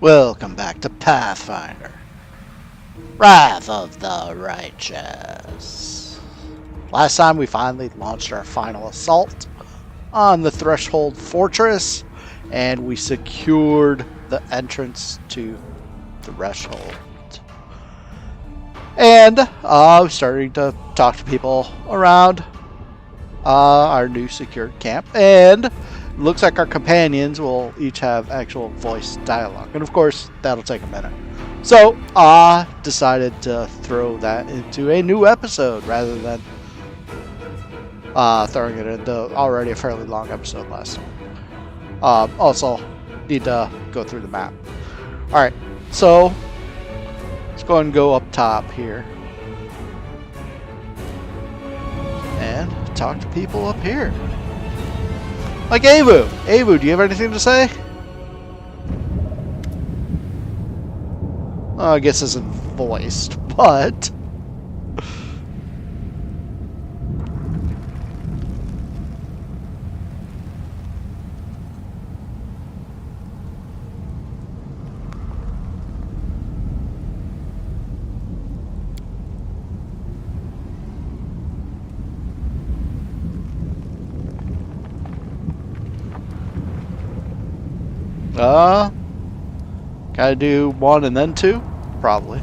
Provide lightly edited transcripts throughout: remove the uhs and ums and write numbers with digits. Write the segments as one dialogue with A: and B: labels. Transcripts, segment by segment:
A: Welcome back to Pathfinder. Wrath of the Righteous. Last time we finally launched our final assault on the Threshold Fortress, and we secured the entrance to the Threshold. And we're starting to talk to people around our new secured camp, and it looks like our companions will each have actual voice dialogue, and of course that'll take a minute. So I decided to throw that into a new episode rather than throwing it into already a fairly long episode last time. Also need to go through the map. Alright, so let's go ahead and go up top here and talk to people up here. Like Aivu. Aivu, do you have anything to say? I guess isn't voiced, but gotta do one and then two? Probably.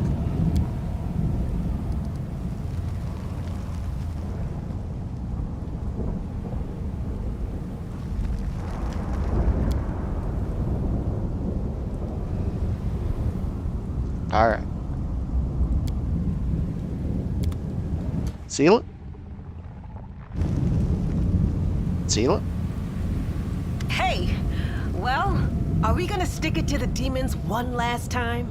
A: Alright. Seal it? Seal it?
B: Hey! Well, are we gonna stick it to the demons one last time?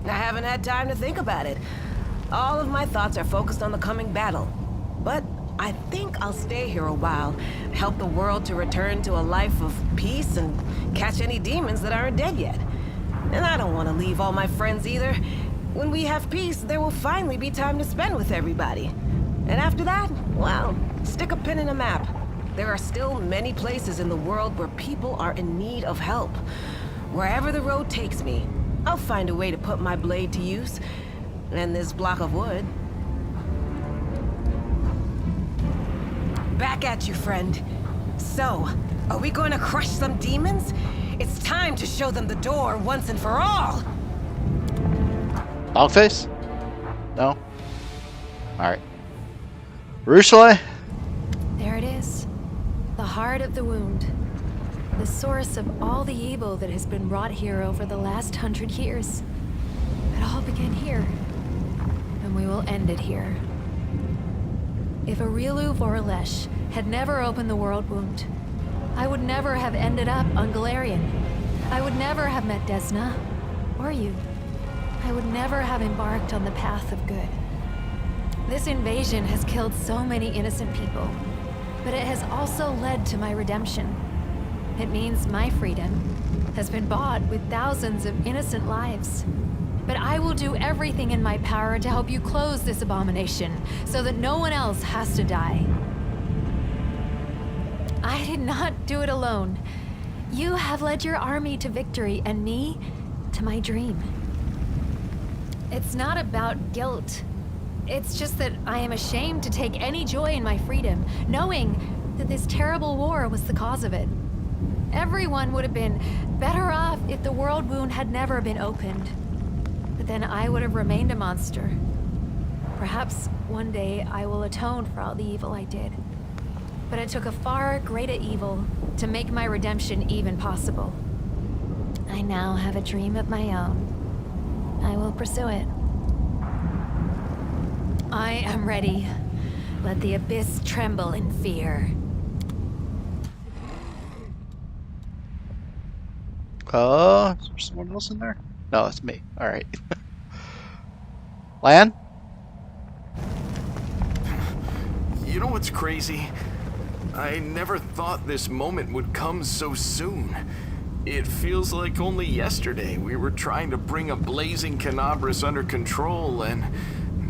B: I haven't had time to think about it. All of my thoughts are focused on the coming battle. But I think I'll stay here a while, help the world to return to a life of peace and catch any demons that aren't dead yet. And I don't want to leave all my friends either. When we have peace, there will finally be time to spend with everybody. And after that, well, stick a pin in a map. There are still many places in the world where people are in need of help. Wherever the road takes me, I'll find a way to put my blade to use. And this block of wood. Back at you, friend. So, are we going to crush some demons? It's time to show them the door once and for all!
A: Dogface? No? Alright. Arueshalae?
C: There it is. The heart of the wound. The source of all the evil that has been wrought here over the last 100 years. It all began here. And we will end it here. If Arueshalae Voralesh had never opened the world wound, I would never have ended up on Galarian. I would never have met Desna, or you. I would never have embarked on the path of good. This invasion has killed so many innocent people, but it has also led to my redemption. It means my freedom has been bought with thousands of innocent lives. But I will do everything in my power to help you close this abomination, so that no one else has to die. I did not do it alone. You have led your army to victory, and me to my dream. It's not about guilt. It's just that I am ashamed to take any joy in my freedom, knowing that this terrible war was the cause of it. Everyone would have been better off if the world wound had never been opened. But then I would have remained a monster. Perhaps one day I will atone for all the evil I did. But it took a far greater evil to make my redemption even possible. I now have a dream of my own. I will pursue it. I am ready. Let the abyss tremble in fear.
A: Is there someone else in there? No, it's me. Alright. Lann?
D: You know what's crazy? I never thought this moment would come so soon. It feels like only yesterday we were trying to bring a blazing Canabras under control, and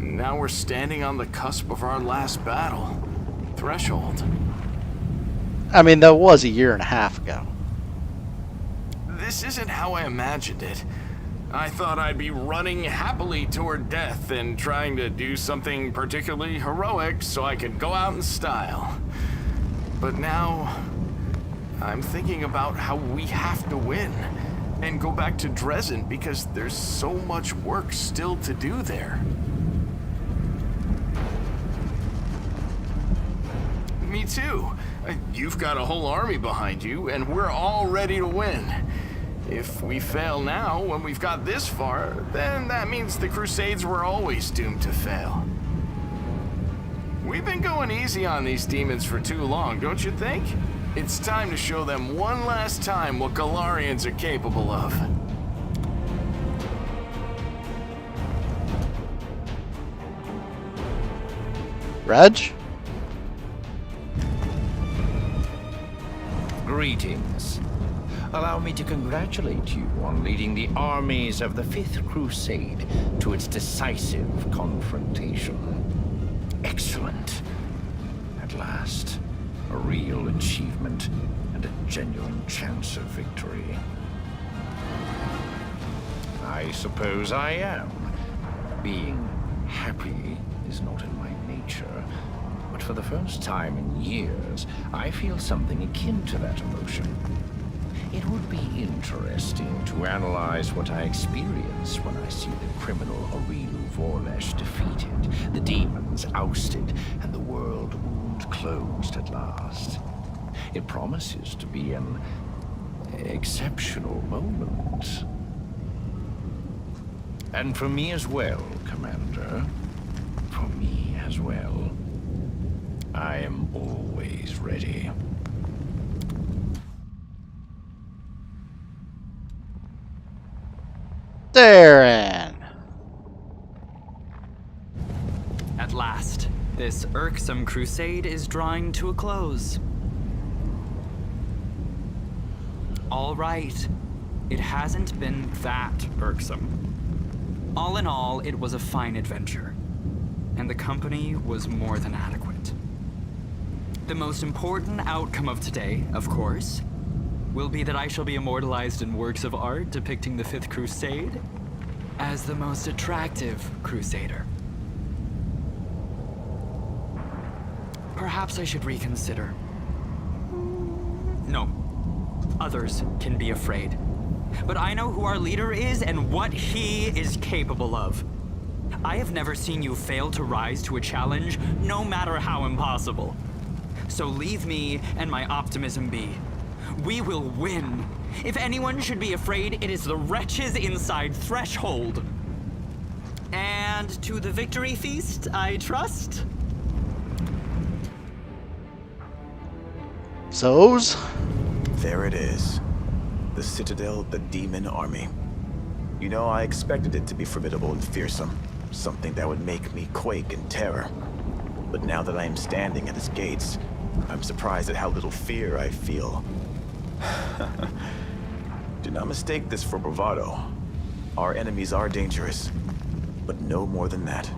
D: now we're standing on the cusp of our last battle. Threshold.
A: I mean, that was a year and a half ago.
D: this isn't how I imagined it. I thought I'd be running happily toward death and trying to do something particularly heroic so I could go out in style. But now, I'm thinking about how we have to win and go back to Dresden because there's so much work still to do there. Me too. You've got a whole army behind you, and we're all ready to win. If we fail now, when we've got this far, then that means the Crusades were always doomed to fail. We've been going easy on these demons for too long, don't you think? It's time to show them one last time what Galarians are capable of.
A: Reg?
E: Greetings. Allow me to congratulate you on leading the armies of the Fifth Crusade to its decisive confrontation. Excellent. At last, a real achievement and a genuine chance of victory. I suppose I am. Being happy is not in my nature, but for the first time in years, I feel something akin to that emotion. It would be interesting to analyze what I experience when I see the criminal Arueshalae defeated, the demons ousted, and the world wound closed at last. It promises to be an exceptional moment. And for me as well, Commander. For me as well. I am always ready.
A: Daeran.
F: At last, this irksome crusade is drawing to a close. All right, it hasn't been that irksome. All in all, it was a fine adventure, and the company was more than adequate. The most important outcome of today, of course, will be that I shall be immortalized in works of art depicting the Fifth Crusade as the most attractive crusader. Perhaps I should reconsider. No, others can be afraid. But I know who our leader is and what he is capable of. I have never seen you fail to rise to a challenge, no matter how impossible. So leave me and my optimism be. We will win. If anyone should be afraid, it is the wretches inside Threshold. And to the victory feast, I trust?
A: So's?
G: There it is. The Citadel, the Demon Army. You know, I expected it to be formidable and fearsome. Something that would make me quake in terror. But now that I am standing at its gates, I'm surprised at how little fear I feel. Do not mistake this for bravado. Our enemies are dangerous, but no more than that.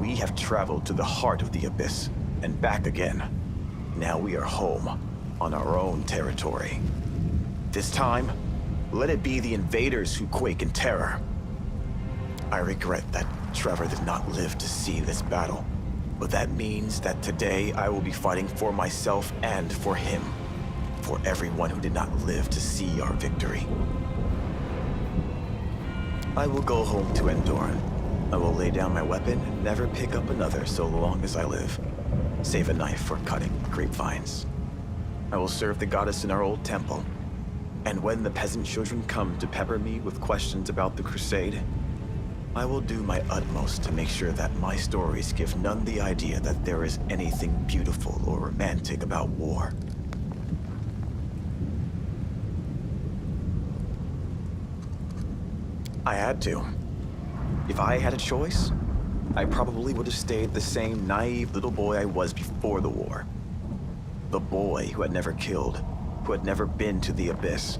G: We have traveled to the heart of the Abyss, and back again. Now we are home, on our own territory. This time, let it be the invaders who quake in terror. I regret that Trevor did not live to see this battle, but that means that today I will be fighting for myself and for him. For everyone who did not live to see our victory. I will go home to Endoran. I will lay down my weapon and never pick up another so long as I live. Save a knife for cutting grapevines. I will serve the goddess in our old temple. And when the peasant children come to pepper me with questions about the crusade, I will do my utmost to make sure that my stories give none the idea that there is anything beautiful or romantic about war. I had to. If I had a choice, I probably would have stayed the same naive little boy I was before the war. The boy who had never killed, who had never been to the Abyss,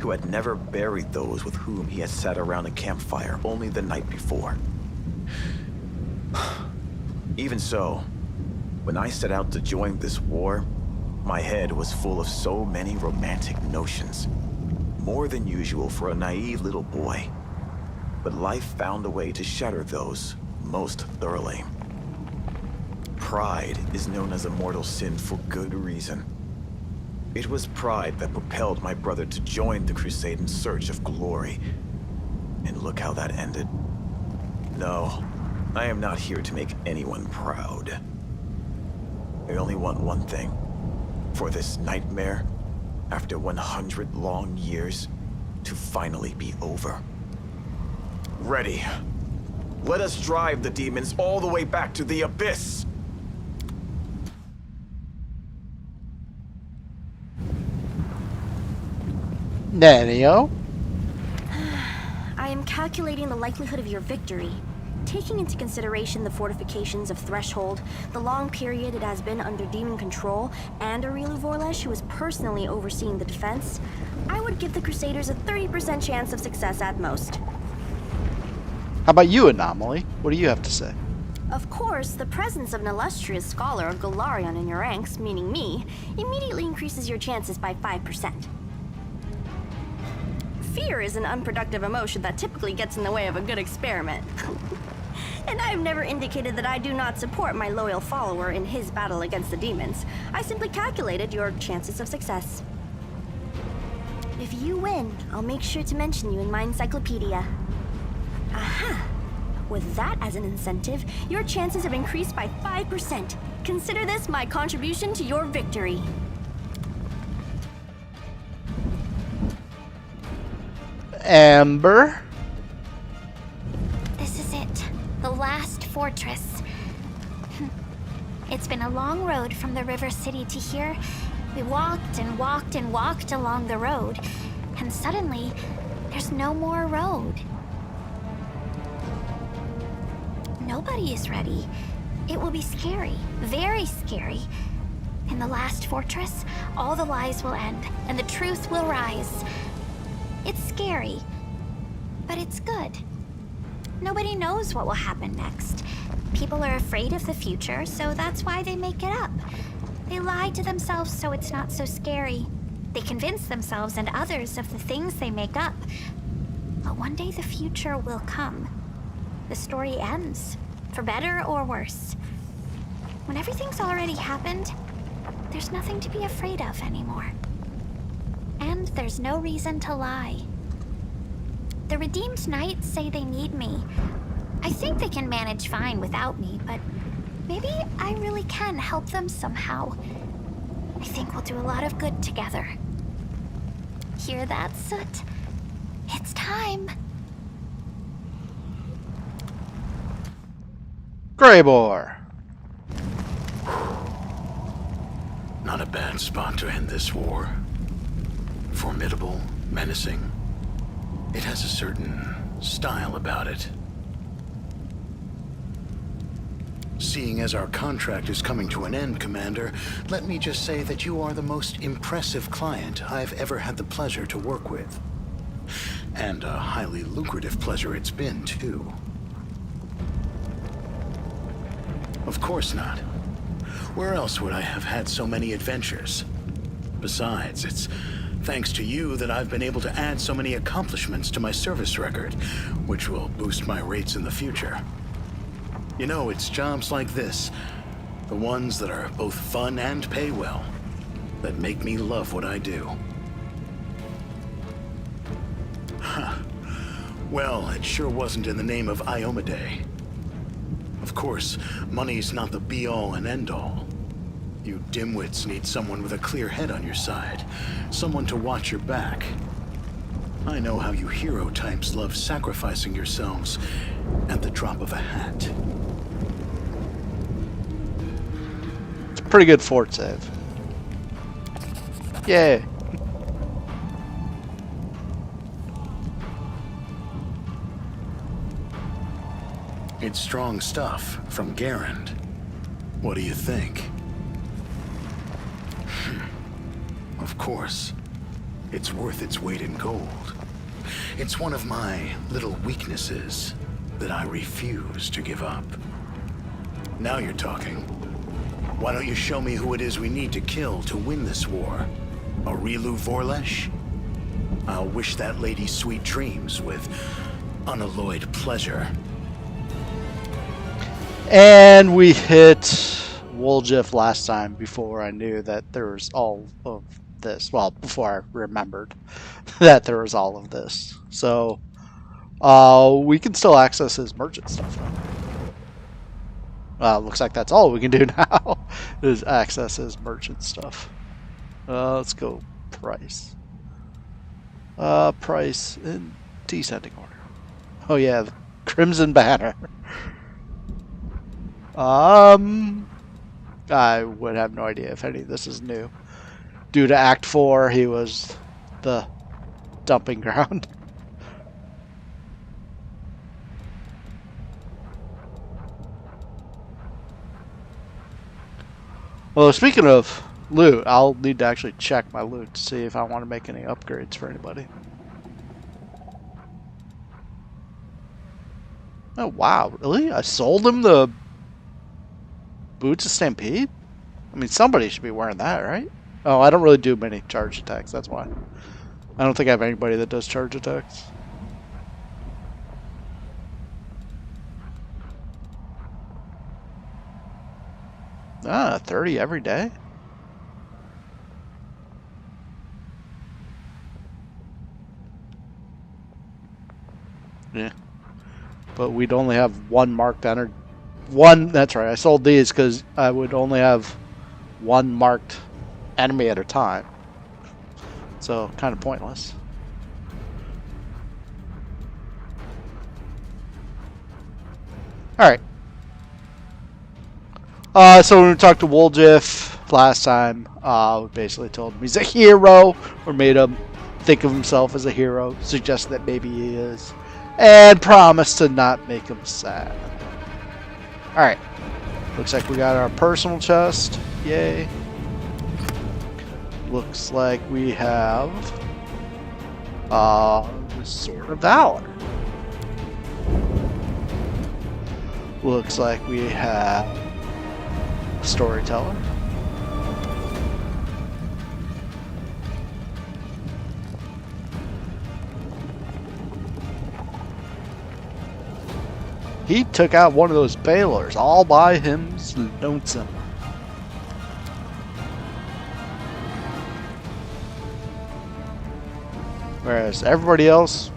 G: who had never buried those with whom he had sat around a campfire only the night before. Even so, when I set out to join this war, my head was full of so many romantic notions. more than usual for a naive little boy. But life found a way to shatter those most thoroughly. Pride is known as a mortal sin for good reason. It was pride that propelled my brother to join the crusade in search of glory. And look how that ended. No, I am not here to make anyone proud. I only want one thing. For this nightmare, after 100 long years, to finally be over. Ready. Let us drive the demons all the way back to the abyss!
A: Nenio?
H: I am calculating the likelihood of your victory. Taking into consideration the fortifications of Threshold, the long period it has been under demon control, and Arueshalae Vorlesh, who is personally overseeing the defense, I would give the Crusaders a 30% chance of success at most.
A: How about you, Anomaly? What do you have to say?
H: Of course, the presence of an illustrious scholar of Golarion in your ranks, meaning me, immediately increases your chances by 5%. Fear is an unproductive emotion that typically gets in the way of a good experiment. And I have never indicated that I do not support my loyal follower in his battle against the demons. I simply calculated your chances of success. If you win, I'll make sure to mention you in my encyclopedia. Aha! With that as an incentive, your chances have increased by 5%. Consider this my contribution to your victory.
A: Ember?
I: This is it. The last fortress. It's been a long road from the river city to here. We walked and walked and walked along the road, and suddenly, there's no more road. Nobody is ready. It will be scary, very scary. In the last fortress, all the lies will end, and the truth will rise. It's scary, but it's good. Nobody knows what will happen next. People are afraid of the future, so that's why they make it up. They lie to themselves so it's not so scary. They convince themselves and others of the things they make up. But one day the future will come. The story ends, for better or worse. When everything's already happened, there's nothing to be afraid of anymore. And there's no reason to lie. The Redeemed Knights say they need me. I think they can manage fine without me, but maybe I really can help them somehow. I think we'll do a lot of good together. Hear that, Soot? It's time.
A: Greybor.
D: Not a bad spot to end this war. Formidable, menacing. It has a certain style about it. Seeing as our contract is coming to an end, Commander, let me just say that you are the most impressive client I've ever had the pleasure to work with. And a highly lucrative pleasure it's been, too. Of course not. Where else would I have had so many adventures? Besides, it's thanks to you that I've been able to add so many accomplishments to my service record, which will boost my rates in the future. You know, it's jobs like this, the ones that are both fun and pay well, that make me love what I do. Huh. Well, it sure wasn't in the name of Iomedae. Of course, money's not the be-all and end-all. You dimwits need someone with a clear head on your side, someone to watch your back. I know how you hero types love sacrificing yourselves at the drop of a hat.
A: It's a pretty good fort save. Yay.
D: It's strong stuff from Daeran. What do you think? Of course, it's worth its weight in gold. It's one of my little weaknesses that I refuse to give up. Now you're talking. Why don't you show me who it is we need to kill to win this war? Arueshalae Vorlesh?
J: I'll wish that lady sweet dreams with unalloyed pleasure.
A: And we hit Woljif last time before I knew that there was all of this. Well, before I remembered that there was all of this. So, we can still access his merchant stuff now. Looks like that's all we can do now is access his merchant stuff. Let's go price. Price in descending order. Oh yeah, the Crimson Banner. I would have no idea if any of this is new. Due to Act 4, he was the dumping ground. Well, speaking of loot, I'll need to actually check my loot to see if I want to make any upgrades for anybody. Oh wow, really? I sold him the Boots of Stampede? I mean, somebody should be wearing that, right? Oh, I don't really do many charge attacks, that's why. I don't think I have anybody that does charge attacks. 30 every day? Yeah. But we'd only have one marked energy. One, that's right, I sold these because I would only have one marked enemy at a time. So, kind of pointless. Alright. So when we talked to Woljif last time, we basically told him he's a hero, or made him think of himself as a hero, suggested that maybe he is, and promised to not make him sad. Alright. Looks like we got our personal chest. Yay. Looks like we have Sword of Valor. Looks like we have Storyteller. He took out one of those Balors all by him lonesome. Whereas everybody else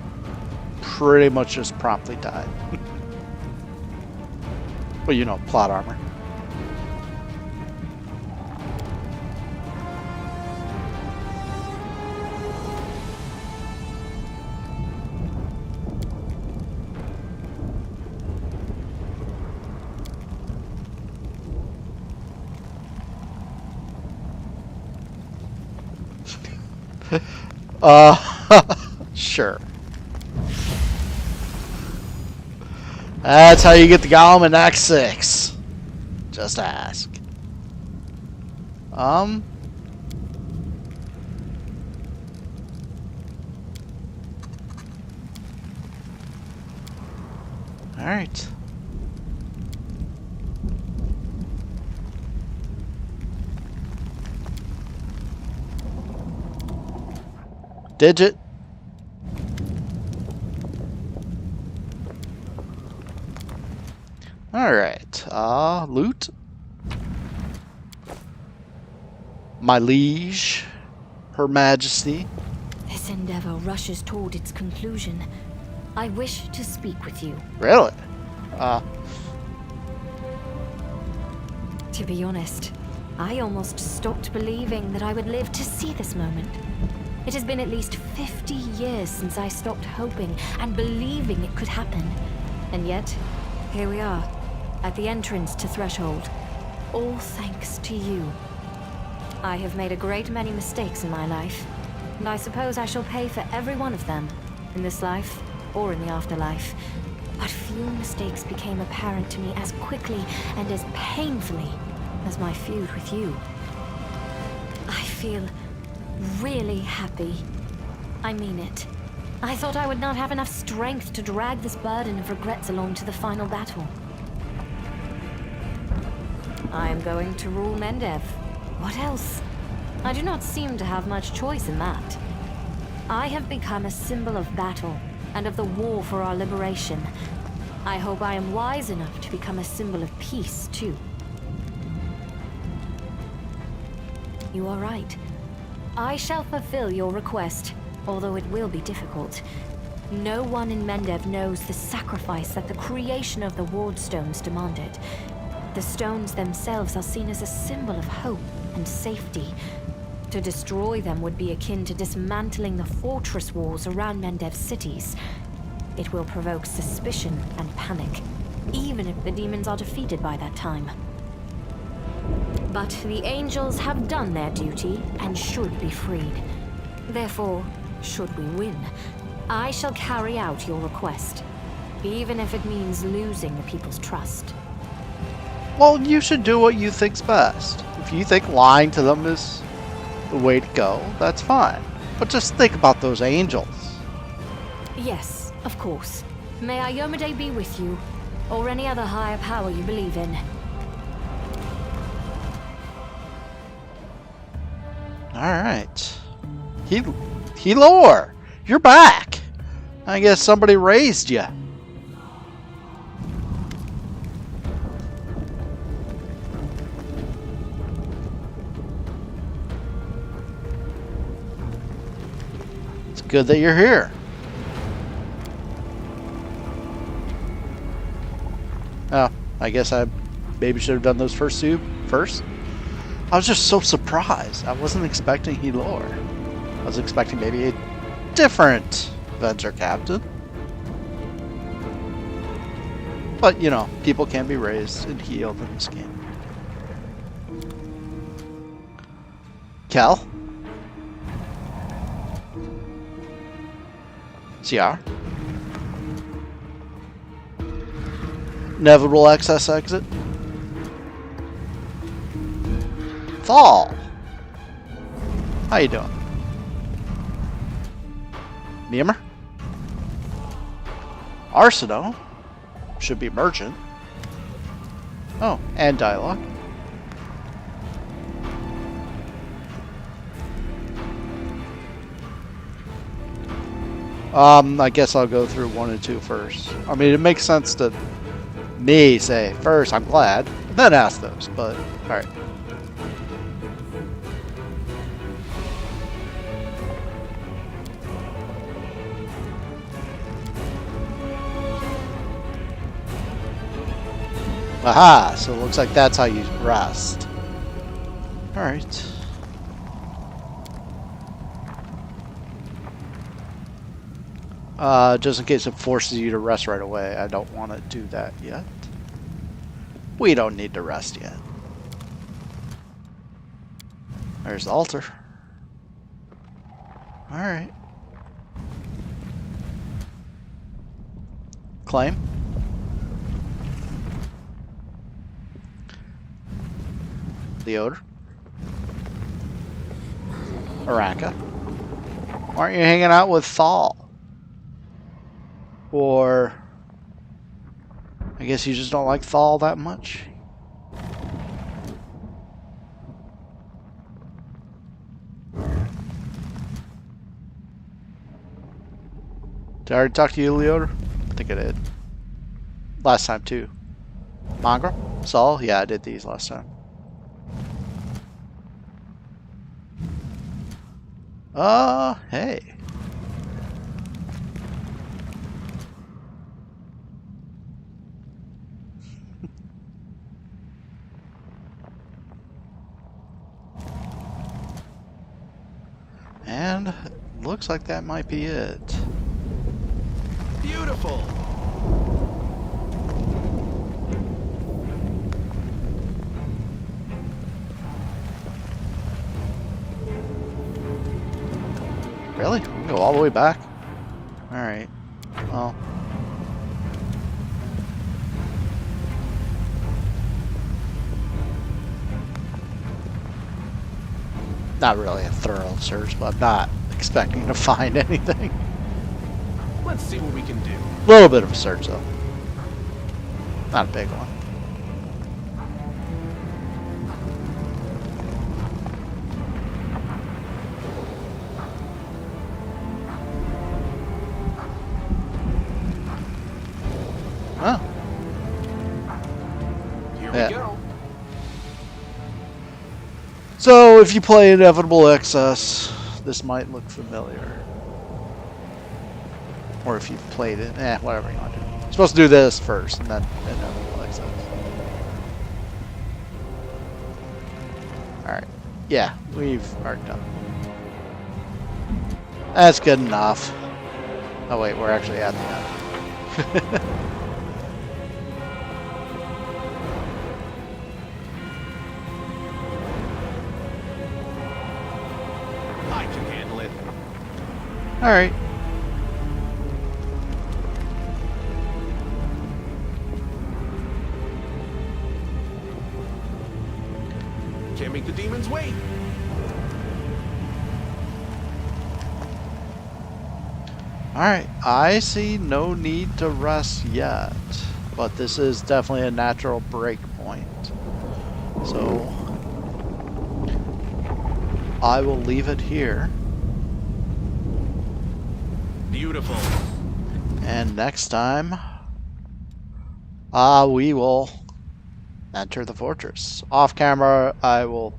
A: pretty much just promptly died. Well, you know, plot armor. Sure. That's how you get the Golem in Act 6. Just ask. Alright. Digit. Alright, loot. My liege, Her Majesty.
C: This endeavor rushes toward its conclusion. I wish to speak with you.
A: Really?
C: To be honest, I almost stopped believing that I would live to see this moment. It has been at least 50 years since I stopped hoping and believing it could happen. And yet, here we are, at the entrance to Threshold. All thanks to you. I have made a great many mistakes in my life, and I suppose I shall pay for every one of them, in this life or in the afterlife. But few mistakes became apparent to me as quickly and as painfully as my feud with you. I feel really happy. I mean it. I thought I would not have enough strength to drag this burden of regrets along to the final battle. I am going to rule Mendev. What else? I do not seem to have much choice in that. I have become a symbol of battle and of the war for our liberation. I hope I am wise enough to become a symbol of peace, too. You are right. I shall fulfill your request, although it will be difficult. No one in Mendev knows the sacrifice that the creation of the ward stones demanded. The stones themselves are seen as a symbol of hope and safety. To destroy them would be akin to dismantling the fortress walls around Mendev's cities. It will provoke suspicion and panic, even if the demons are defeated by that time. But the angels have done their duty and should be freed. Therefore, should we win, I shall carry out your request, even if it means losing the people's trust.
A: Well, you should do what you think's best. If you think lying to them is the way to go, that's fine. But just think about those angels.
C: Yes, of course. May Iomedae be with you, or any other higher power you believe in.
A: Alright. Hilor! You're back! I guess somebody raised you. It's good that you're here. Oh, I guess I maybe should have done those first two first. I was just so surprised. I wasn't expecting Hilor. I was expecting maybe a different Venture Captain. But, you know, people can be raised and healed in this game. Cal? CR? Inevitable access exit? Thal! How you doing? Mimir? Arsinoe? Should be merchant. Oh, and dialogue. I guess I'll go through 1 and 2 first. I mean, it makes sense to me say, first, I'm glad, then ask those, but, alright. Aha! So it looks like that's how you rest. Alright. Just in case it forces you to rest right away, I don't want to do that yet. We don't need to rest yet. There's the altar. Alright. Claim. The odor. Araka. Why aren't you hanging out with Thal? Or I guess you just don't like Thal that much. Did I already talk to you, Leoder? I think I did. Last time too. Mongrel? Saul? Yeah, I did these last time. Hey. And looks like that might be it.
G: Beautiful.
A: Really? We can go all the way back? Alright. Well. Not really a thorough search, but I'm not expecting to find anything.
G: Let's see what we can do.
A: A little bit of a search, though. Not a big one. So if you play Inevitable Excess, this might look familiar. Or if you've played it, whatever you want to do. You're supposed to do this first, and then Inevitable Excess. Alright. Yeah, we've already done. That's good enough. Oh wait, we're actually at the end.
G: I can handle it.
A: Alright.
G: Can't make the demons wait.
A: Alright, I see no need to rest yet, but this is definitely a natural break point. So, I will leave it here.
G: Beautiful.
A: And next time, we will enter the fortress. Off camera, I will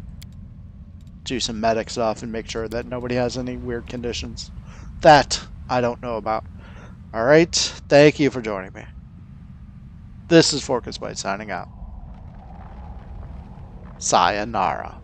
A: do some medic stuff and make sure that nobody has any weird conditions that I don't know about. Alright, thank you for joining me. This is ForkOfSpite signing out. Sayonara.